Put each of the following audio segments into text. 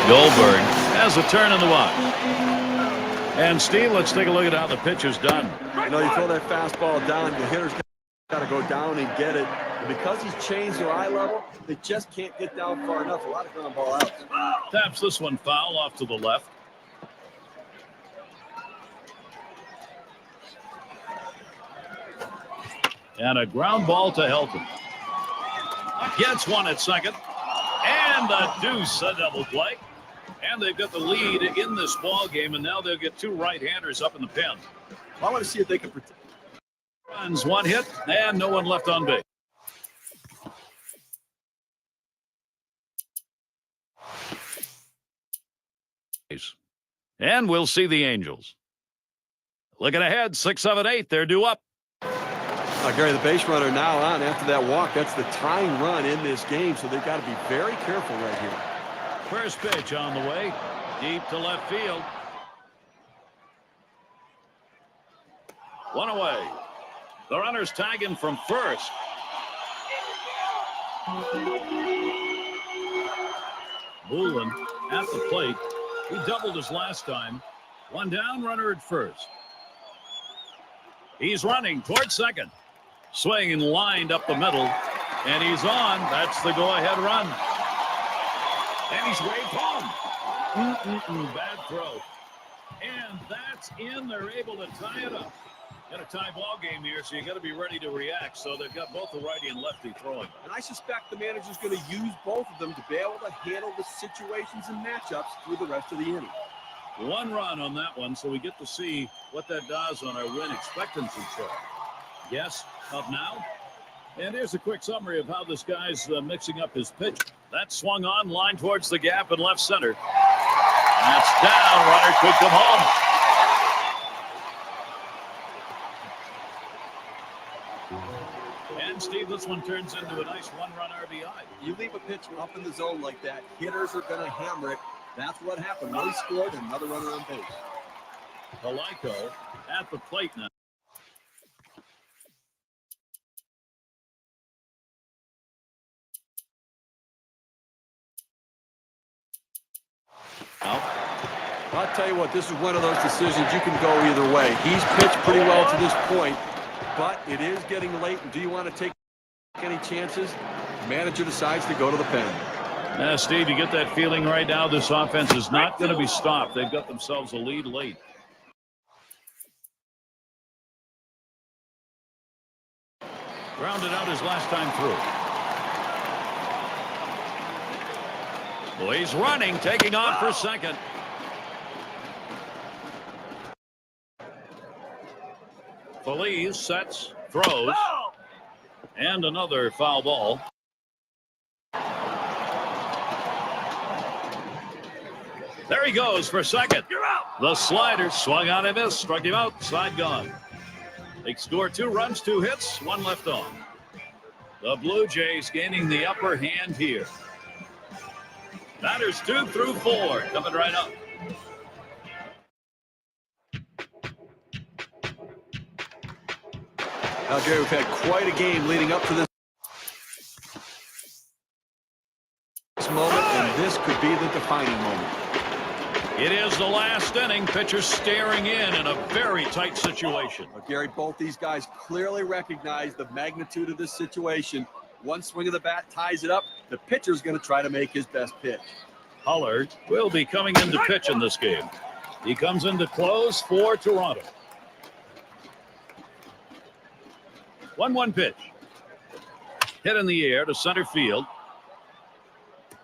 Goldberg has a turn in the box. And Steve, let's take a look at how the pitch is done. You know, you throw that fastball down, the hitter's got to go down and get it. And because he's changed their eye level, they just can't get down far enough. A lot of ground ball outs. Taps this one foul off to the left. And a ground ball to Helton. Gets one at second. And a deuce, a double play. And they've got the lead in this ball game, and now they'll get two right-handers up in the pen. I want to see if they can protect. Runs, one hit, and no one left on base. And we'll see the Angels. Looking ahead, 6, 7, 8. They're due up. Gary, the base runner now on after that walk. That's the tying run in this game, so they've got to be very careful right here. First pitch on the way, deep to left field. One away. The runner's tagging from first. Bullen at the plate. He doubled his last time. One down, runner at first. He's running towards second. Swing and lined up the middle. And he's on. That's the go-ahead run. And he's waved home. Bad throw. And that's in. They're able to tie it up. Got a tie ball game here, so you got to be ready to react. So they've got both the righty and lefty throwing. And I suspect the manager's going to use both of them to be able to handle the situations and matchups through the rest of the inning. One run on that one, so we get to see what that does on our win expectancy chart. Yes, up now. And here's a quick summary of how this guy's mixing up his pitch. That swung on, line towards the gap in left center. That's down. Runner could come home. And Steve, this one turns into a nice one-run RBI. You leave a pitch up in the zone like that, hitters are going to hammer it. That's what happened. He scored, another runner on base. Palico at the plate now. I'll tell you what, this is one of those decisions you can go either way. He's pitched pretty well to this point, but it is getting late. And do you want to take any chances? Manager decides to go to the pen. Steve, you get that feeling right now. This offense is not going to be stopped. They've got themselves a lead late. Grounded out his last time through. Well, he's running, taking off for second. Feliz sets, throws, and another foul ball. There he goes for second. You're out. The slider swung on and missed, struck him out, side gone. They score 2 runs, 2 hits, 1 left on. The Blue Jays gaining the upper hand here. Batters 2 through 4 coming right up. Now, Gary, we've had quite a game leading up to this moment, and this could be the defining moment. It is the last inning. Pitcher staring in a very tight situation. But Gary, both these guys clearly recognize the magnitude of this situation. One swing of the bat ties it up. The pitcher's going to try to make his best pitch. Hullard will be coming in to pitch in this game. He comes in to close for Toronto. 1-1 pitch. Hit in the air to center field.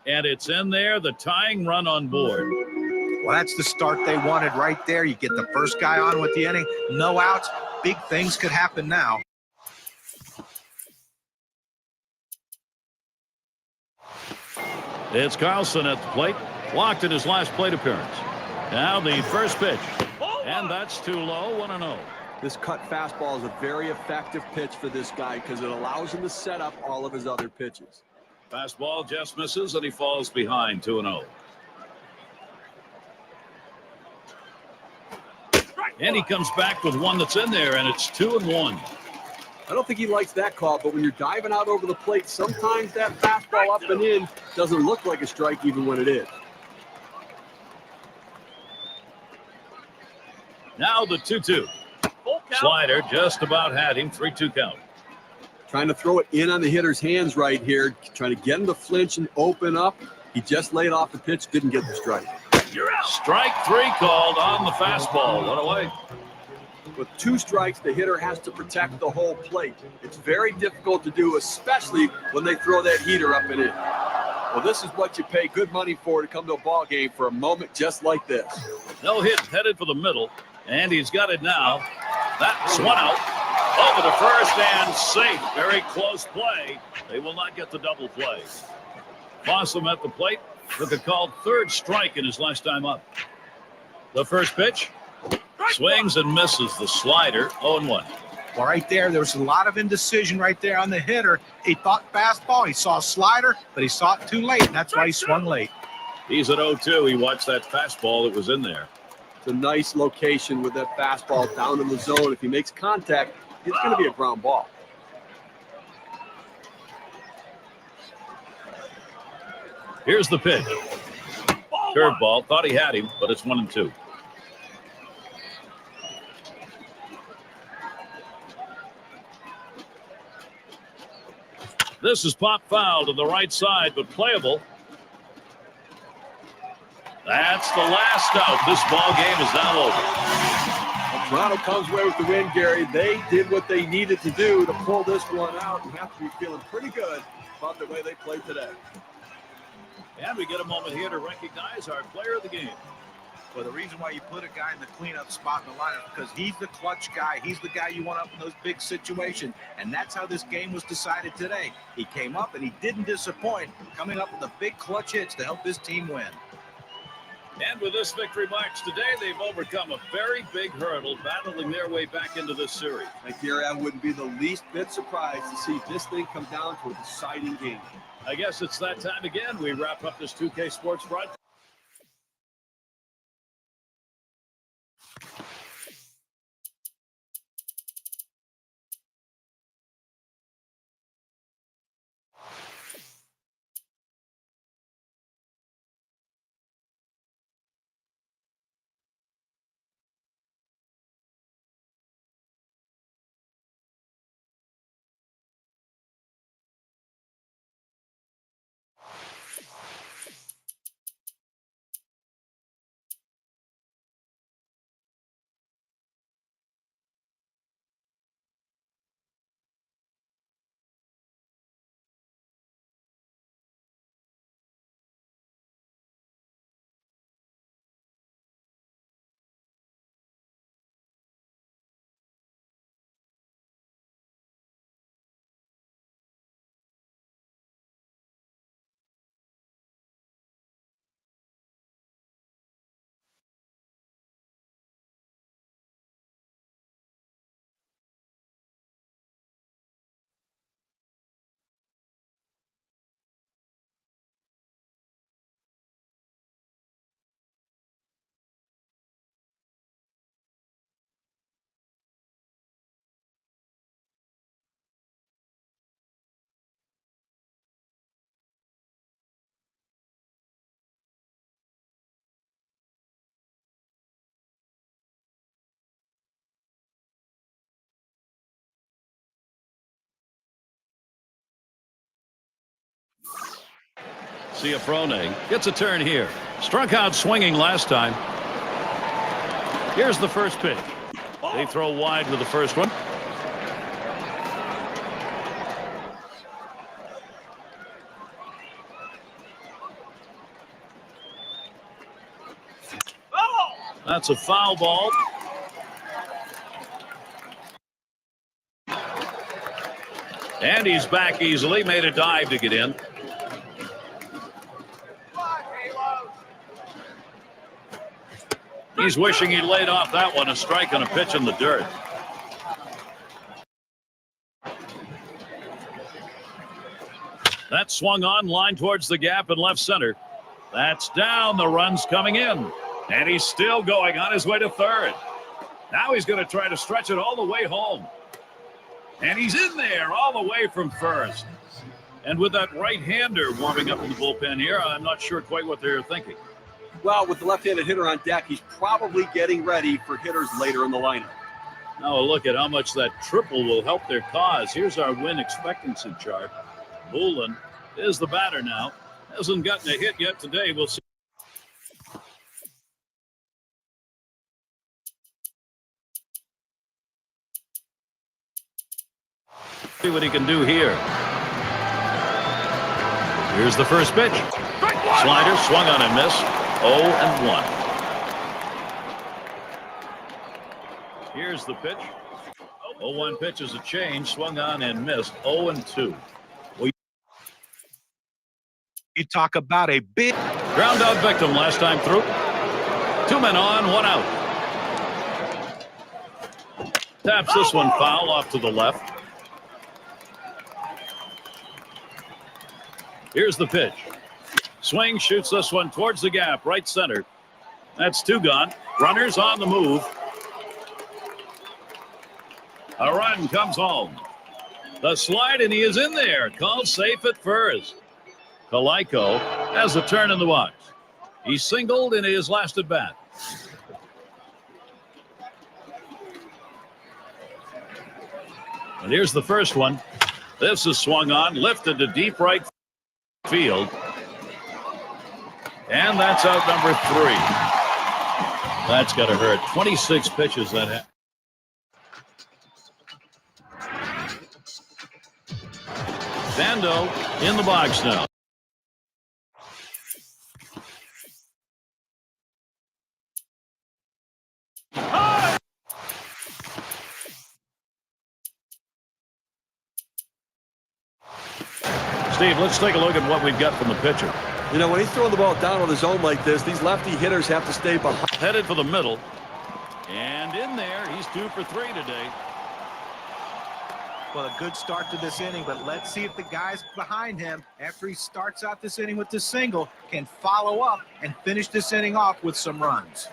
And it's in there, the tying run on board. Well, that's the start they wanted right there. You get the first guy on with the inning. No outs. Big things could happen now. It's Carlson at the plate. Walked in his last plate appearance. Now the first pitch. And that's too low, 1-0. This cut fastball is a very effective pitch for this guy because it allows him to set up all of his other pitches. Fastball just misses, and he falls behind 2-0. And he comes back with one that's in there, and it's 2-1. I don't think he likes that call, but when you're diving out over the plate, sometimes that fastball up and in doesn't look like a strike even when it is. Now the 2-2. Slider just about had him. 3-2 count. Trying to throw it in on the hitter's hands right here. Trying to get him to flinch and open up. He just laid off the pitch, didn't get the strike. You're out. Strike 3 called on the fastball. One away. With 2 strikes, the hitter has to protect the whole plate. It's very difficult to do, especially when they throw that heater up and in. Well, this is what you pay good money for to come to a ball game for a moment just like this. No hit, headed for the middle, and he's got it now. That's one out. Over the first and safe. Very close play. They will not get the double play. Fossum at the plate took a called 3rd strike in his last time up. The first pitch. Swings and misses the slider. 0-1. Well, right there was a lot of indecision right there on the hitter. He thought fastball. He saw a slider, but he saw it too late, and that's why he swung late. He's at 0-2. He watched that fastball that was in there. It's a nice location with that fastball down in the zone. If he makes contact, it's going to be a ground ball. Here's the pitch. Curveball. Thought he had him, but it's 1-2. This is pop foul to the right side, but playable. That's the last out. This ball game is now over. Well, Toronto comes away with the win, Gary. They did what they needed to do to pull this one out and have to be feeling pretty good about the way they played today. And we get a moment here to recognize our player of the game. Well, the reason why you put a guy in the cleanup spot in the lineup is because he's the clutch guy. He's the guy you want up in those big situations. And that's how this game was decided today. He came up and he didn't disappoint, coming up with the big clutch hits to help his team win. And with this victory march today, they've overcome a very big hurdle, battling their way back into this series. And Gary, I wouldn't be the least bit surprised to see this thing come down to a deciding game. I guess it's that time again. We wrap up this 2K Sports broadcast. Ciafrone gets a turn here. Struck out swinging last time. Here's the first pitch. They throw wide with the first one. That's a foul ball. And he's back easily. Made a dive to get in. He's wishing he laid off that one. A strike on a pitch in the dirt. That swung on, line towards the gap in left center. That's down. The run's coming in. And he's still going on his way to third. Now he's going to try to stretch it all the way home. And he's in there all the way from first. And with that right-hander warming up in the bullpen here, I'm not sure quite what they're thinking. Well, with the left-handed hitter on deck, he's probably getting ready for hitters later in the lineup. Now a look at how much that triple will help their cause. Here's our win expectancy chart. Bullen is the batter now. Hasn't gotten a hit yet today. We'll see. See what he can do here. Here's the first pitch. Slider swung on and missed. 0-1. Here's the pitch. 0-1 pitch is a change. Swung on and missed. 0-2. You talk about a big Ground out victim last time through. 2 men on, 1 out. Taps this one foul off to the left. Here's the pitch. Swing, shoots this one towards the gap, right center. That's 2 gone. Runners on the move. A run comes home. The slide, and he is in there. Called safe at first. Kaliko has a turn in the box. He singled in his last at bat. And here's the first one. This is swung on, lifted to deep right field. And that's out number 3. That's got to hurt. 26 pitches that happened. Bando in the box now. Steve, let's take a look at what we've got from the pitcher. You know, when he's throwing the ball down on his own like this, these lefty hitters have to stay behind. Headed for the middle. And in there, he's 2 for 3 today. Well, a good start to this inning, but let's see if the guys behind him, after he starts out this inning with the single, can follow up and finish this inning off with some runs.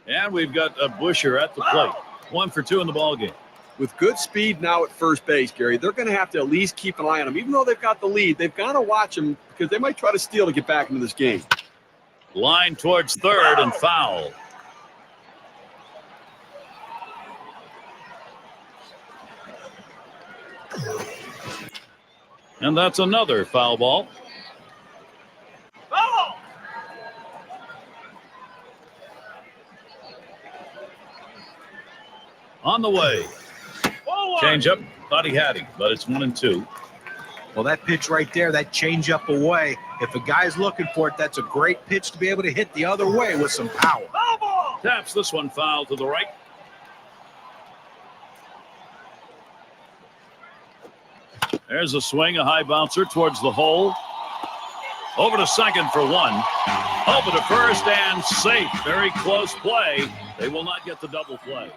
And we've got a Busher at the plate. 1 for 2 in the ballgame. With good speed now at first base, Gary, they're going to have to at least keep an eye on him. Even though they've got the lead, they've got to watch him because they might try to steal to get back into this game. Line towards third and foul. And that's another foul ball. On the way. Change up. Thought he had him, but it's 1-2. Well, that pitch right there, that change up away, if a guy's looking for it, that's a great pitch to be able to hit the other way with some power. Taps this one foul to the right. There's a swing, a high bouncer towards the hole. Over to second for 1. Over to first and safe. Very close play. They will not get the double play.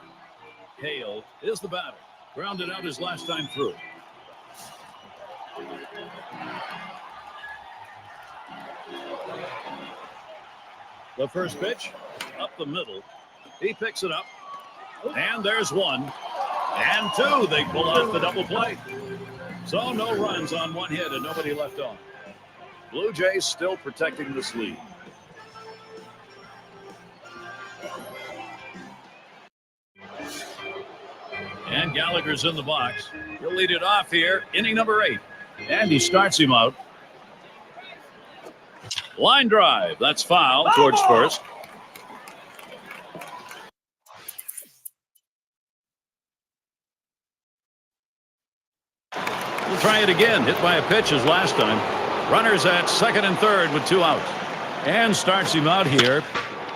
Hale is the batter. Grounded out his last time through. The first pitch, up the middle. He picks it up. And there's 1. And 2. They pull out the double play. So no runs on 1 hit and nobody left on. Blue Jays still protecting this lead. And Gallagher's in the box. He'll lead it off here, inning number 8. And he starts him out. Line drive. That's foul towards first. We'll try it again. Hit by a pitch as last time. Runners at second and third with 2 outs. And starts him out here.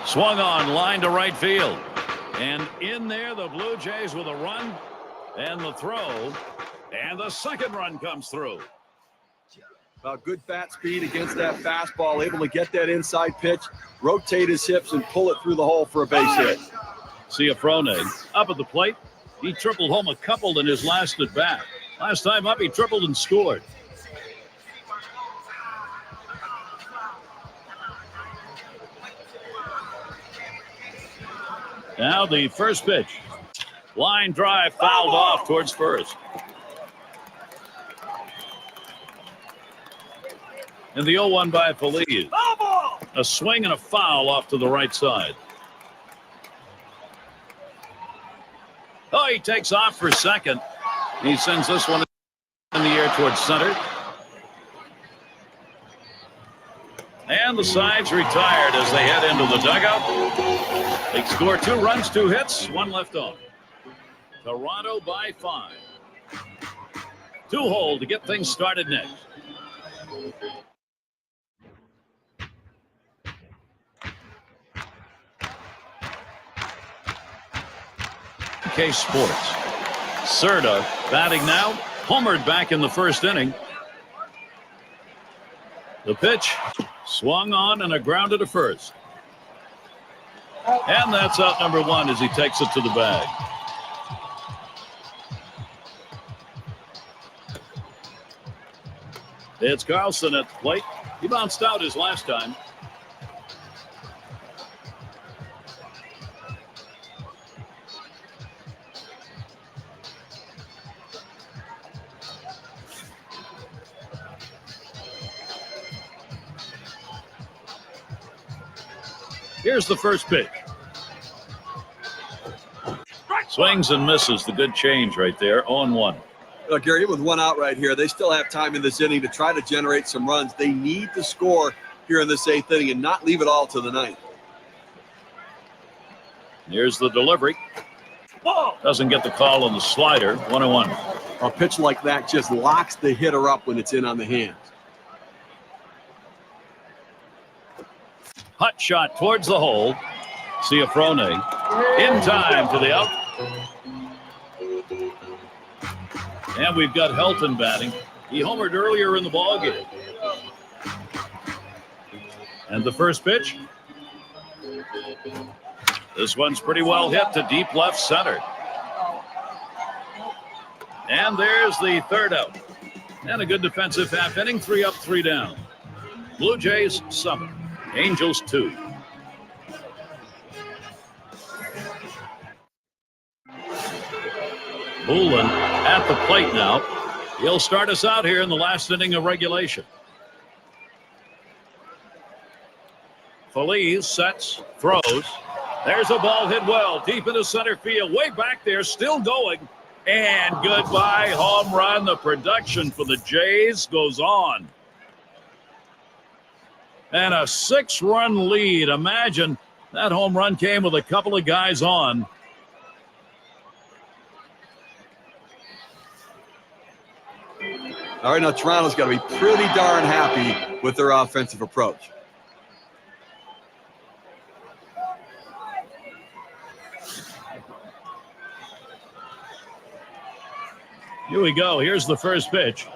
Swung on, line to right field. And in there, the Blue Jays with a run and the throw. And the second run comes through. Good bat speed against that fastball, able to get that inside pitch, rotate his hips, and pull it through the hole for a base hit. Ciafrone up at the plate. He tripled home a couple in his last at bat. Last time up, he tripled and scored. Now the first pitch. Line drive fouled off towards first. And the 0-1 by Feliz. A swing and a foul off to the right side. Oh, he takes off for second. He sends this one in the air towards center. And the side's retired as they head into the dugout. They score 2 runs, 2 hits, 1 left on. Toronto by 5. 2 hole to get things started next. UK Sports. Serta batting now. Homered back in the first inning. The pitch swung on and a grounder to first. And that's out number 1 as he takes it to the bag. It's Carlson at the plate. He bounced out his last time. Here's the first pitch. Swings and misses. The good change right there. 0-1. Gary, with 1 out right here, they still have time in this inning to try to generate some runs. They need to score here in this 8th inning and not leave it all to the 9th. Here's the delivery. Doesn't get the call on the slider. 1-1. A pitch like that just locks the hitter up when it's in on the hands. Hot shot towards the hole. Ciafrone in time to the out. And we've got Helton batting. He homered earlier in the ballgame. And the first pitch. This one's pretty well hit to deep left center. And there's the third out. And a good defensive half inning. 3 up, 3 down. Blue Jays 7. Angels 2. Bullen at the plate now. He'll start us out here in the last inning of regulation. Feliz sets, throws. There's a ball hit well deep into center field. Way back there, still going. And goodbye, home run. The production for the Jays goes on. And a 6-run lead. Imagine that home run came with a couple of guys on. All right, now Toronto's got to be pretty darn happy with their offensive approach. Here we go. Here's the first pitch.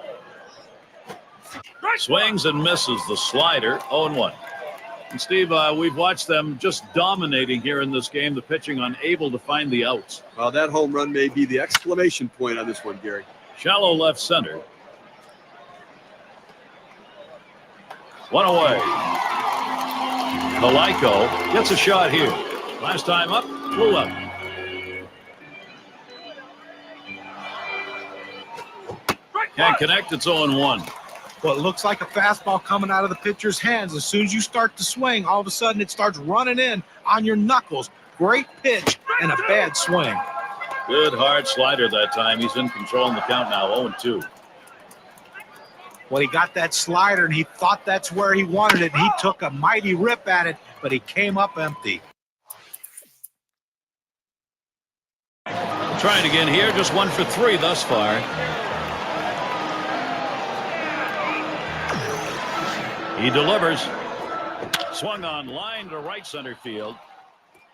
Swings and misses the slider. 0-1. And Steve, we've watched them just dominating here in this game. The pitching unable to find the outs. Well, that home run may be the exclamation point on this one, Gary. Shallow left center. 1 away. Kaliko gets a shot here. Last time up, flew up. Can't connect. It's 0-1. Well, it looks like a fastball coming out of the pitcher's hands. As soon as you start to swing, all of a sudden it starts running in on your knuckles. Great pitch and a bad swing. Good hard slider that time. He's in control in the count now. 0-2. Well, he got that slider and he thought that's where he wanted it. He took a mighty rip at it, but he came up empty. Trying again here. Just 1 for 3 thus far. He delivers. Swung on line to right center field.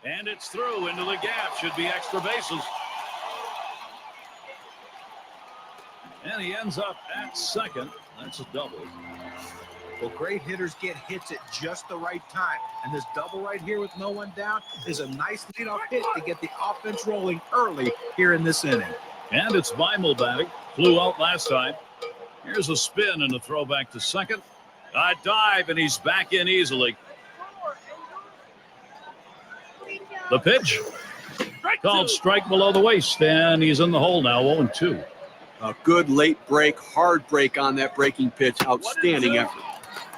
And it's through into the gap. Should be extra bases. And he ends up at second. That's a double. Well, great hitters get hits at just the right time. And this double right here with no one down is a nice leadoff hit to get the offense rolling early here in this inning. And it's Weimel batting. Flew out last time. Here's a spin and a throw back to second. A dive, and he's back in easily. The pitch called strike below the waist, and he's in the hole now. 0-2. A good late break, hard break on that breaking pitch. Outstanding effort.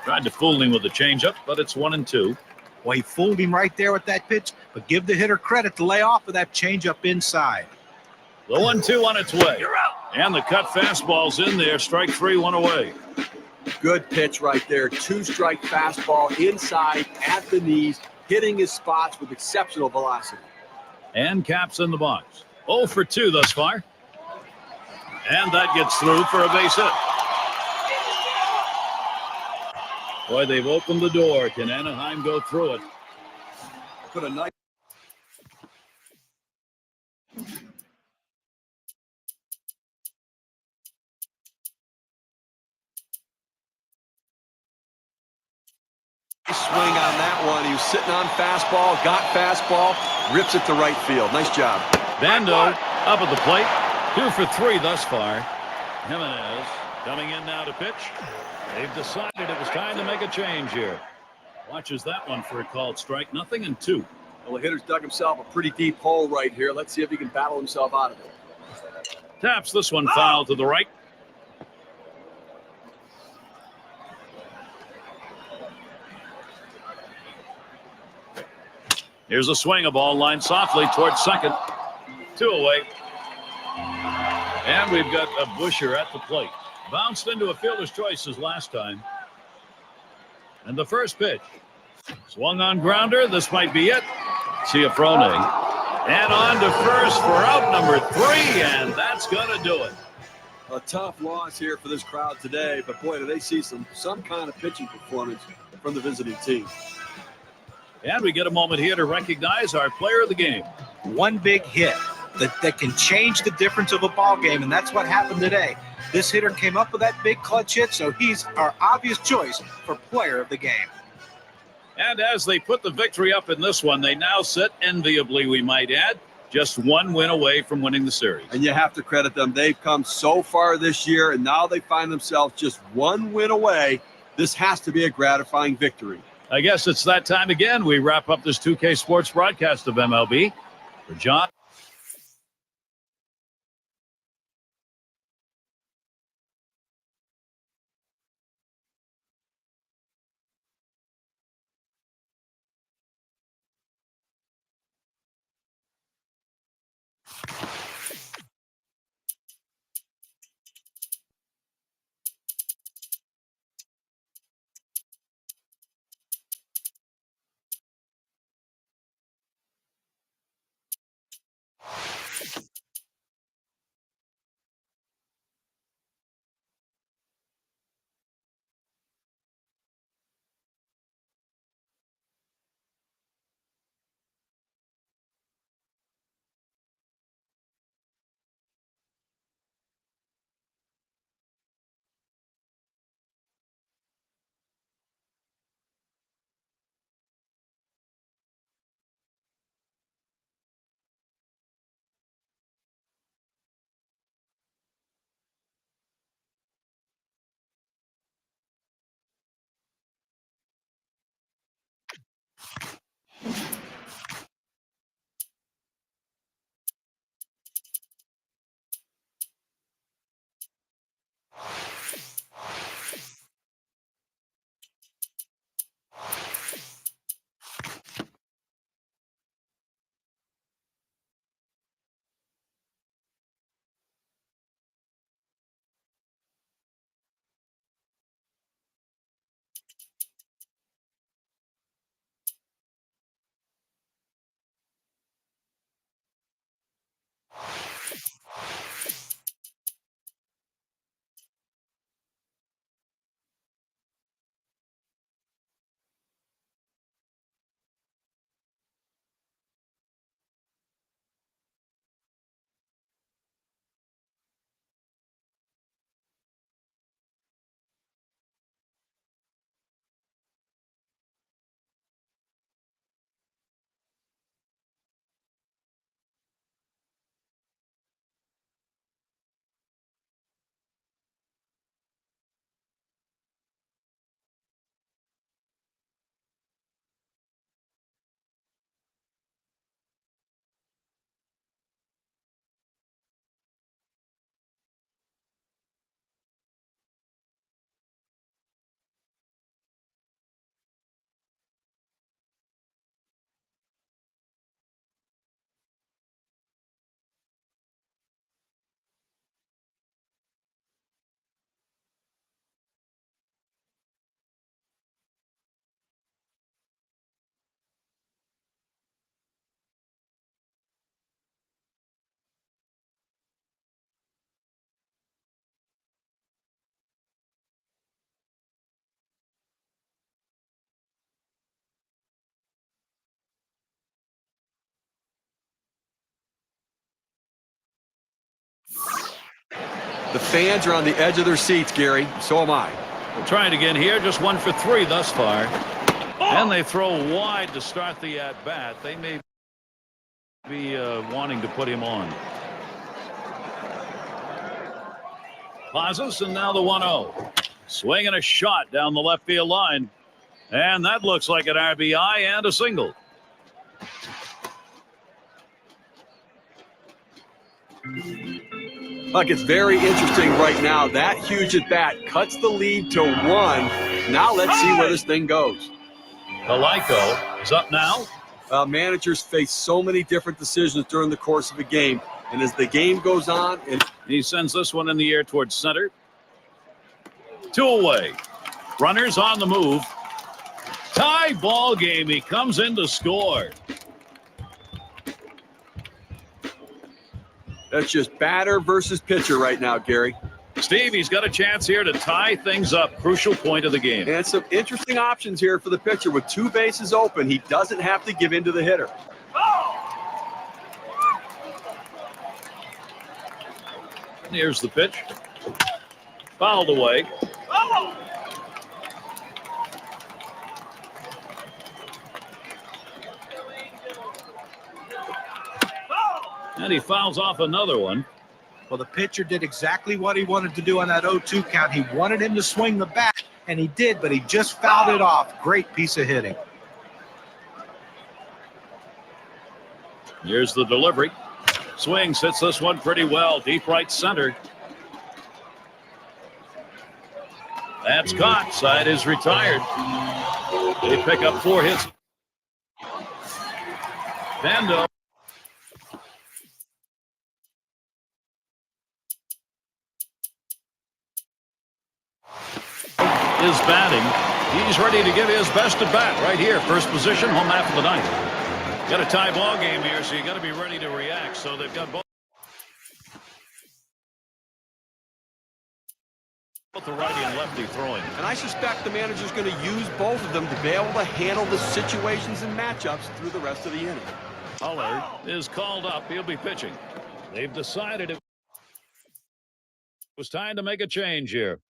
Tried to fool him with the changeup, but it's 1-2. Well, he fooled him right there with that pitch, but give the hitter credit to lay off of that changeup inside. The 1-2 on its way. And the cut fastball's in there. Strike 3, 1 away. Good pitch right there. 2-strike fastball inside at the knees, hitting his spots with exceptional velocity. And Cap's in the box. 0 for 2 thus far. And that gets through for a base hit. Boy, they've opened the door. Can Anaheim go through it? Put a nice. Swing on that one. He was sitting on fastball, got fastball, rips it to right field. Nice job. Bando up at the plate. 2 for 3 thus far. Jimenez coming in now to pitch. They've decided it was time to make a change here. Watches that one for a called strike. 0-2. Well, the hitter's dug himself a pretty deep hole right here. Let's see if he can battle himself out of it. Taps this one foul to the right. Here's a swing, a ball line softly towards second. 2 away. And we've got a Busher at the plate. Bounced into a fielder's choice as last time. And the first pitch. Swung on grounder. This might be it. Ciafrone. And on to first for out number 3. And that's going to do it. A tough loss here for this crowd today. But, boy, do they see some kind of pitching performance from the visiting team. And we get a moment here to recognize our player of the game. One big hit that can change the difference of a ball game, and that's what happened today. This hitter came up with that big clutch hit, so he's our obvious choice for player of the game. And as they put the victory up in this one, they now sit enviably, we might add, just 1 win away from winning the series. And you have to credit them. They've come so far this year, and now they find themselves just 1 win away. This has to be a gratifying victory. I guess it's that time again. We wrap up this 2K Sports broadcast of MLB. For John. The fans are on the edge of their seats, Gary. So am I. We'll try it again here. Just 1 for 3 thus far. And they throw wide to start the at-bat. They may be wanting to put him on. Pauses, and now the 1-0. Swinging a shot down the left field line. And that looks like an RBI and a single. Look, it's very interesting right now. That huge at bat cuts the lead to 1. Now let's see where this thing goes. Calico is up now. Managers face so many different decisions during the course of a game. And as the game goes on, He sends this one in the air towards center. 2 away. Runners on the move. Tie ball game. He comes in to score. that's just batter versus pitcher right now, Gary. Steve, he's got a chance here to tie things up. Crucial point of the game. And some interesting options here for the pitcher. With 2 bases open, he doesn't have to give in to the hitter. Here's the pitch. Fouled away. And he fouls off another one. Well, the pitcher did exactly what he wanted to do on that 0-2 count. He wanted him to swing the bat, and he did, but he just fouled it off. Great piece of hitting. Here's the delivery. Swings, hits this one pretty well. Deep right center. That's caught. Side is retired. They pick up 4 hits. Vando. Is batting. He's ready to give his best at bat right here. First position, home half of the ninth. Got a tie ball game here, so you got to be ready to react. So they've got both the righty and lefty throwing. And I suspect the manager's going to use both of them to be able to handle the situations and matchups through the rest of the inning. Huller is called up. He'll be pitching. They've decided it was time to make a change here.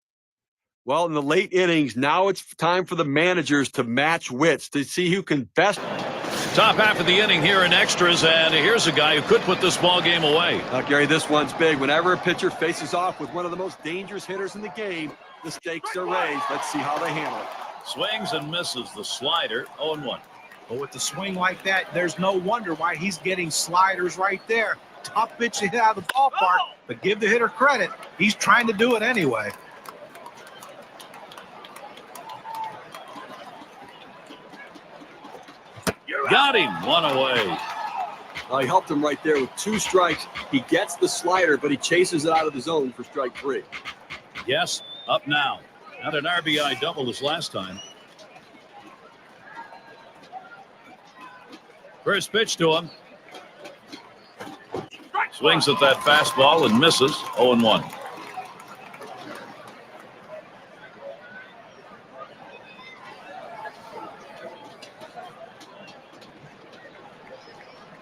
Well, in the late innings, now it's time for the managers to match wits to see who can best. Top half of the inning here in extras, and here's a guy who could put this ball game away. Gary, this one's big. Whenever a pitcher faces off with one of the most dangerous hitters in the game, the stakes are raised. Let's see how they handle it. Swings and misses the slider, 0-1. But with the swing like that, there's no wonder why he's getting sliders right there. Tough pitch to hit out of the ballpark, but give the hitter credit. He's trying to do it anyway. Got him, 1 away. He helped him right there with 2 strikes. He gets the slider, but he chases it out of the zone for strike 3. Yes, up now. Not an RBI double this last time. First pitch to him. Swings at that fastball and misses, 0-1.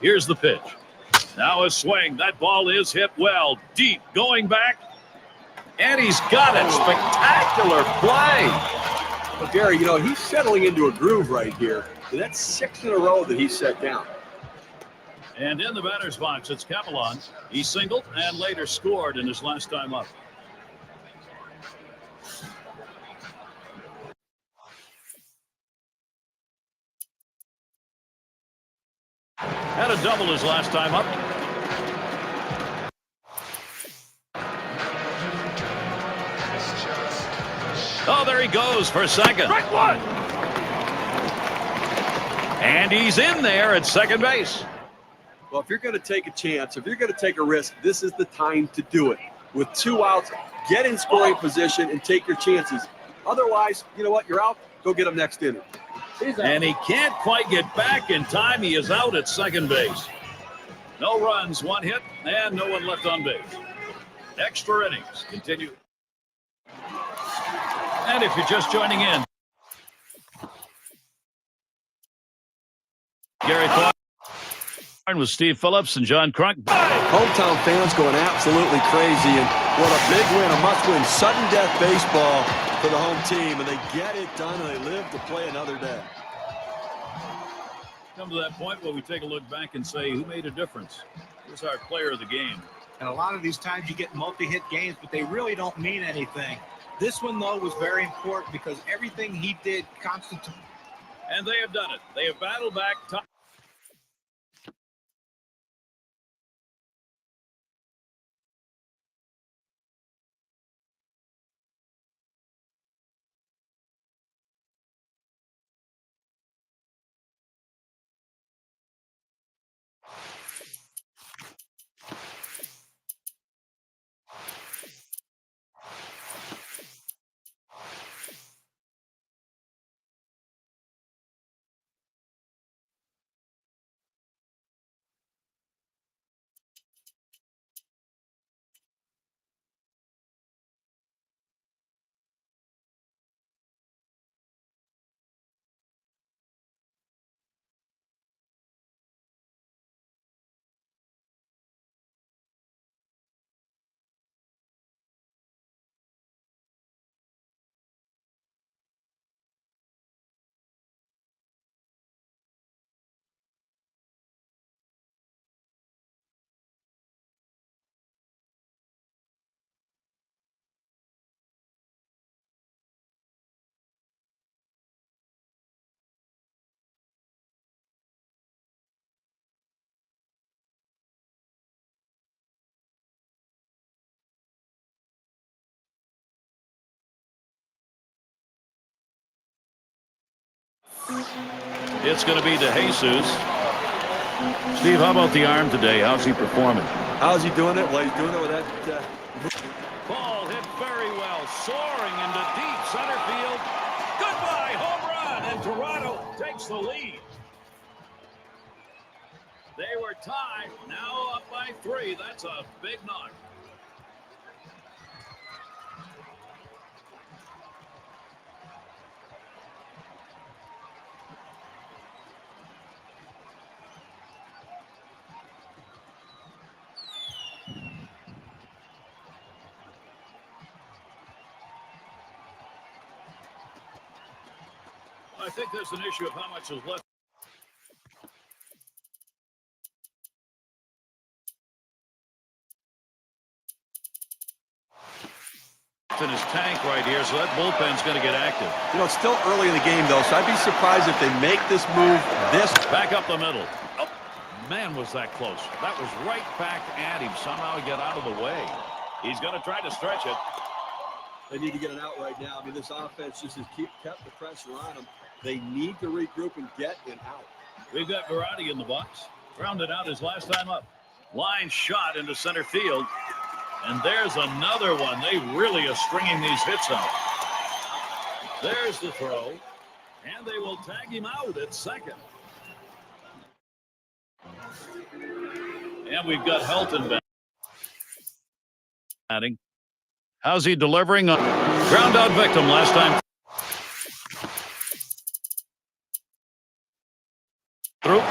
Here's the pitch. Now a swing. That ball is hit well. Deep. Going back. And he's got it. Spectacular play. Well, Gary, he's settling into a groove right here. And that's 6 in a row that he's set down. And in the batter's box, it's Capelon. He singled and later scored in his last time up. Had a double his last time up. Oh, there he goes for second. Strike 1. And he's in there at second base. Well, if you're going to take a chance, if you're going to take a risk, this is the time to do it. With 2 outs, get in scoring position and take your chances. Otherwise, you know what? You're out. Go get them next inning. And he can't quite get back in time. He is out at second base. No runs, 1 hit, and no one left on base. Extra innings continue. And if you're just joining in, Gary Thorne with Steve Phillips and John Crunk. Hometown fans going absolutely crazy, and What a big win, a must-win, sudden death baseball for the home team, and they get it done, and they live to play another day. Come to that point where we take a look back and say, who made a difference? Who's our player of the game? And a lot of these times you get multi-hit games, but they really don't mean anything. This one, though, was very important because everything he did constituted. And they have done it. They have battled back. It's going to be to Jesus. Steve, how about the arm today? How's he performing? How's he doing it? Well, he's doing it with that. Ball hit very well, soaring into deep center field. Goodbye, home run, and Toronto takes the lead. They were tied, now up by 3. That's a big knock. I think there's an issue of how much is left. In his tank right here, so that bullpen's going to get active. You know, it's still early in the game, though, so I'd be surprised if they make this move this. Back up the middle. Oh, man, was that close. That was right back at him. Somehow he got out of the way. He's going to try to stretch it. They need to get it out right now. I mean, this offense just has kept the pressure on them. They need to regroup and get it out. We've got Verratti in the box. Grounded out his last time up. Line shot into center field. And there's another one. They really are stringing these hits out. There's the throw. And they will tag him out at second. And we've got Helton back. How's he delivering? Ground out victim last time. Through.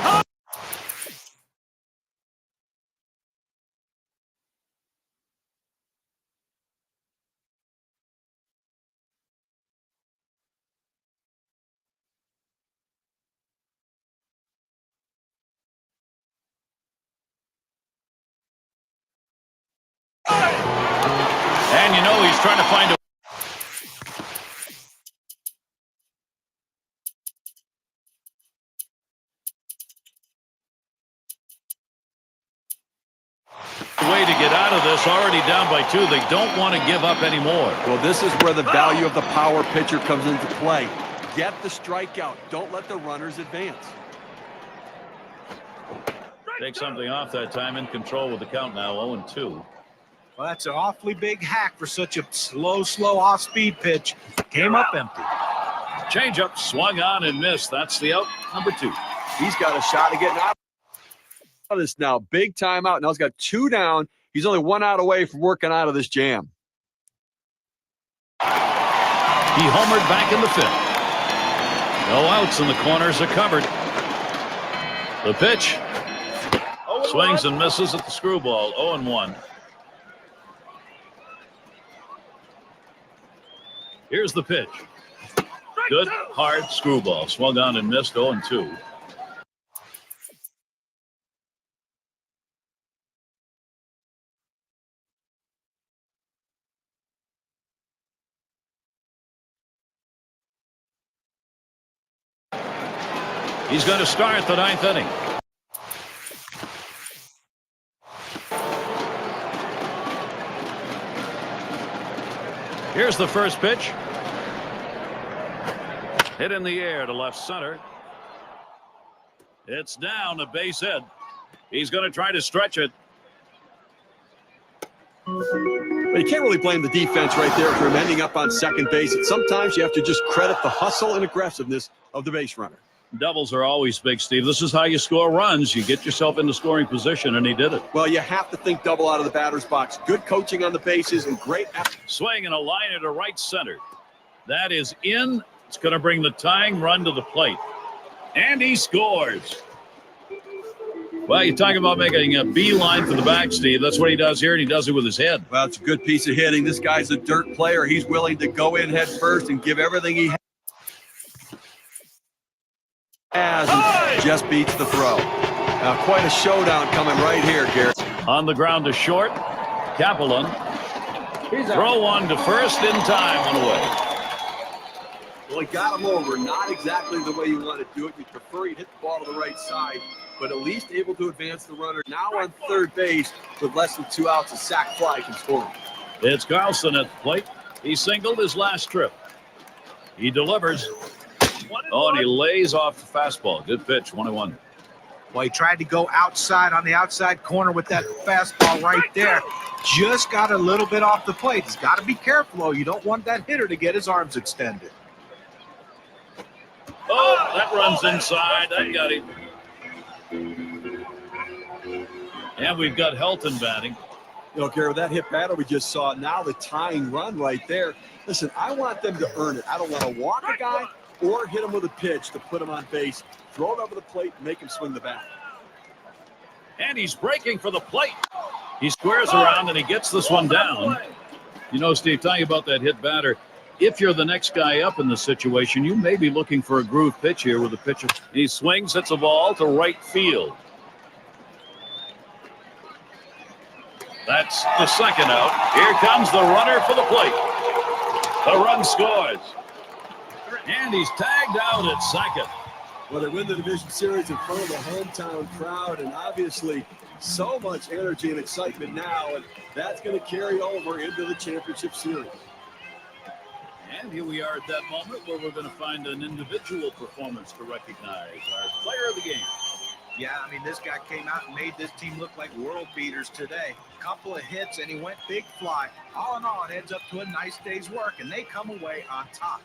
And you know he's trying to find a way to get out of this. Already down by 2. They don't want to give up anymore. Well, this is where the value of the power pitcher comes into play. Get the strikeout. Don't let the runners advance. Take something off that time. In control with the count now. 0-2. Well, that's an awfully big hack for such a slow off-speed pitch. Came up empty. Changeup swung on and missed. That's the out. Number 2. He's got a shot at getting out of this now. Big time out. Now he's got 2 down. He's only 1 out away from working out of this jam. He homered back in the 5th. No outs, and the corners are covered. The pitch. Swings and misses at the screwball. 0-1. Here's the pitch. Good, hard screwball. Swung on and missed 0-2. He's going to start the 9th inning. Here's the first pitch. Hit in the air to left center. It's down a base hit. He's going to try to stretch it. But you can't really blame the defense right there for him ending up on second base. And sometimes you have to just credit the hustle and aggressiveness of the base runner. Doubles are always big, Steve. This is how you score runs. You get yourself into scoring position, and he did it. Well, you have to think double out of the batter's box. Good coaching on the bases and great effort. Swing and a line into right center. That is in. It's going to bring the tying run to the plate. And he scores. Well, you're talking about making a beeline for the back, Steve. That's what he does here, and he does it with his head. Well, it's a good piece of hitting. This guy's a dirt player. He's willing to go in head first and give everything he has and just beats the throw. Now, quite a showdown coming right here, Garrett. On the ground to short. Kaplan. Throw one to first in time, one away. Well, he got him over. Not exactly the way you want to do it. You prefer he'd hit the ball to the right side, but at least able to advance the runner. Now on third base with less than 2 outs, a sac fly can score. It's Carlson at the plate. He singled his last trip. He delivers. Oh, and he lays off the fastball. Good pitch, 1-1. Well, he tried to go outside on the outside corner with that fastball right there. Just got a little bit off the plate. He's got to be careful, though. You don't want that hitter to get his arms extended. Oh, that runs inside. That got him. And we've got Helton batting. You know, Gary, that hit batter we just saw, now the tying run right there. Listen, I want them to earn it. I don't want to walk a guy or hit him with a pitch to put him on base. Throw it over the plate and make him swing the bat. And he's breaking for the plate. He squares around and he gets this one down. You know, Steve, talking about that hit batter, if you're the next guy up in the situation, you may be looking for a groove pitch here with a pitcher. He swings, hits a ball to right field. That's the second out. Here comes the runner for the plate. The run scores. And he's tagged out at second. Well, they win the division series in front of the hometown crowd, and obviously so much energy and excitement now, and that's going to carry over into the championship series. And here we are at that moment where we're going to find an individual performance to recognize our player of the game. Yeah, I mean, this guy came out and made this team look like world beaters today. Couple of hits, and he went big fly. All in all, it adds up to a nice day's work, and they come away on top.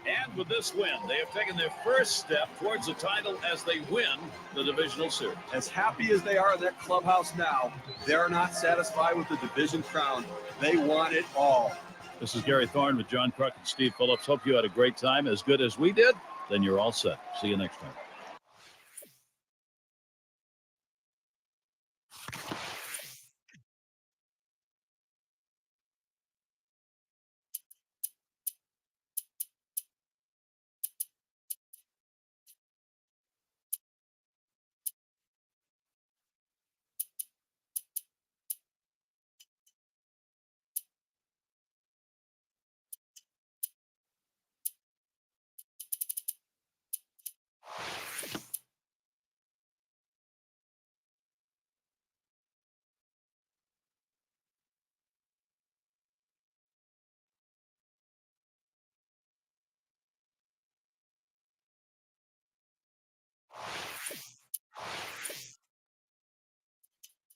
And with this win, they have taken their first step towards the title as they win the divisional series. As happy as they are in that clubhouse now, they're not satisfied with the division crown. They want it all. This is Gary Thorne with John Kruk and Steve Phillips. Hope you had a great time, as good as we did. Then you're all set. See you next time.